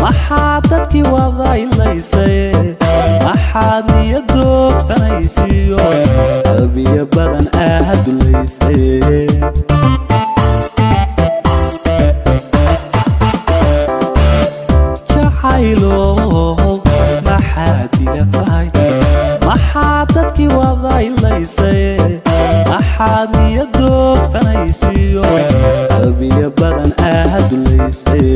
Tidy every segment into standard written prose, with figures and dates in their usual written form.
maxaadadkii waday laysay maxaad niyadoog sanaysiyo qalbiya badan aad laysay jacaylo maxaad ila tahay maxaadadkii waday laysay maxaad niyadoog sanaysiyo qalbiya badan aad laysay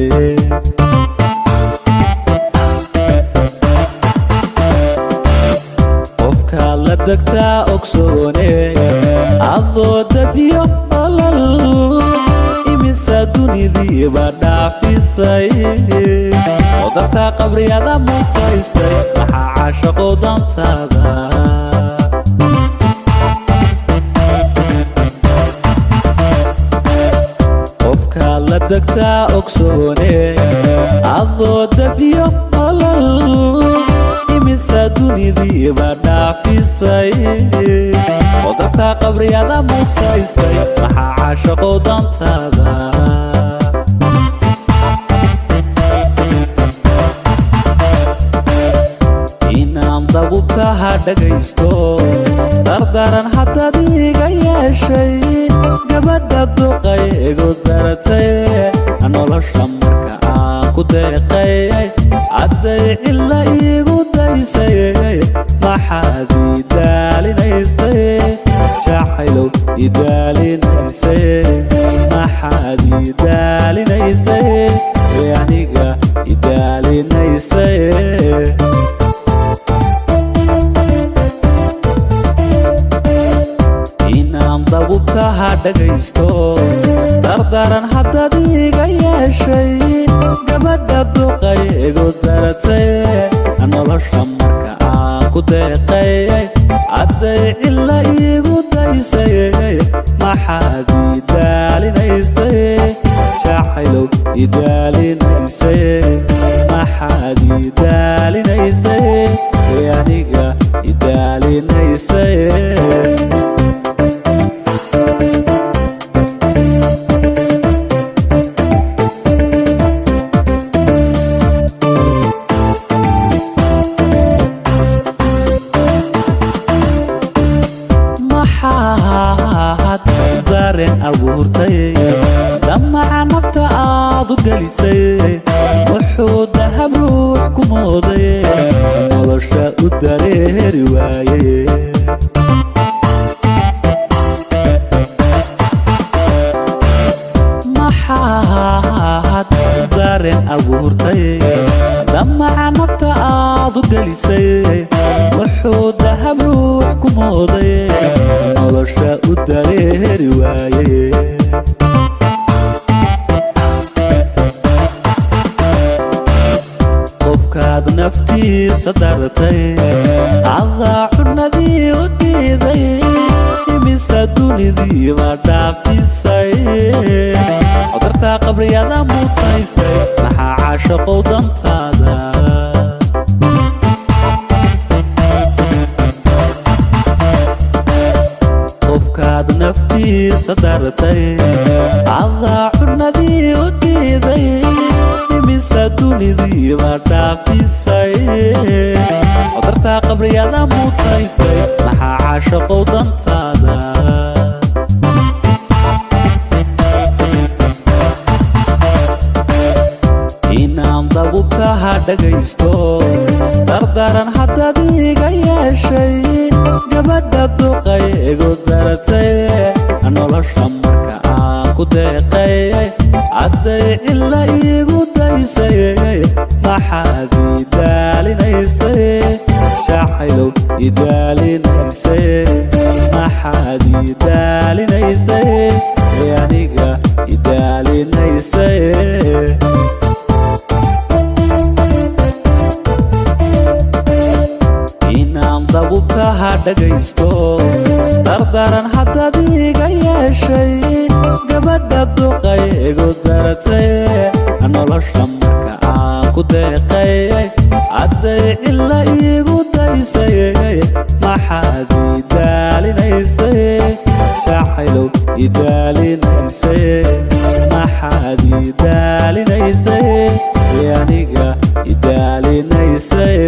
dagta ogsone adoo dabiyo olol imisa dunidii baa dhaafisay oo dadka qabriyada mutaystay maxaa caashaqo dantaada qofka la dagta ogsone adoo dabiyo olol imisa dunidii baa dhaafisay oo dadka qabriyada mutaystay maxaa caashaqo dantaada inaan dagubtaha dhagaysto dardaran haddaad iga yeeshay gabadha duqay igu daratay nolosha marka aan ku deeqay cadday cilla igu daysay maxaad idaalinaysay jacaylow idaalinaysay maxaad idaalinaysay aniga idaalinaysay inaan dagubtaha dhagaysto dardaran haddaad iga yeeshay gabadha duqay igu daratay nolosha marka aan ku deeqay cadday cilla igu daysay maxaad idaalinaysay jacaylow idaalinaysay maxaad idaalinaysay aniga idaalinaysay dareen abuurtay damaca nafta aad u gelisay wuxuu dahab ruux ku mooday nolosha u dareeri waaye maxaad dareen abuurtay damaca nafta aad u gelisay wuxuu dahab ruux ku mooday nolosha u dareeri waaye qofkaad naftiisa dartay cadaa cunadii u diiday imisa dunidii baa dhaafisay oo darta qabriyada mutaystay maxaa caashaqo dantaada qofkaad naftiisa dartay cadaa cunadii u diiday imisa dunidii baa dhaafisay oo darta qabriyada mutaystay maxaa caashaqo dantaada inaan dagubtaha dhagaysto dardaran haddaad iga yeeshay gabadha duqay igu daratay nolosha marka aan ku deeqay cadday cilla igu daysay maxaad idaalinaysay jacaylow idaalinaysay maxaad idaalinaysay aniga idaalinaysay inaan dagubtaha dhagaysto dardaran haddaad iga yeeshay dartay nolosha marka aan ku deeqay cadday ila iigu daysay maxaad idaalinaysay jacaylow idaalinaysay maxaad idaalinaysay aniga idaalinaysay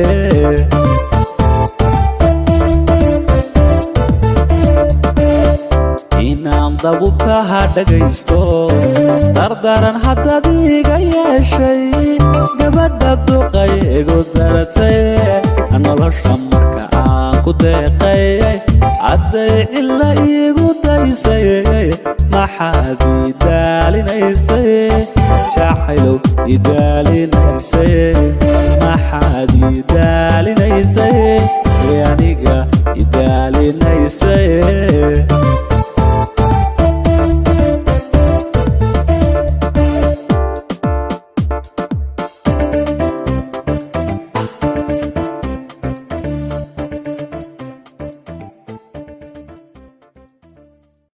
inaan dabubtaha dhagaysto dardaran haddaad iga yeeshay gabadha duqay igu daratay nolosha marka aan ku deeqay cadday ila iigu daysay maxaad idaalinaysay jacaylow idaalinaysay maxaad idaalinaysay aniga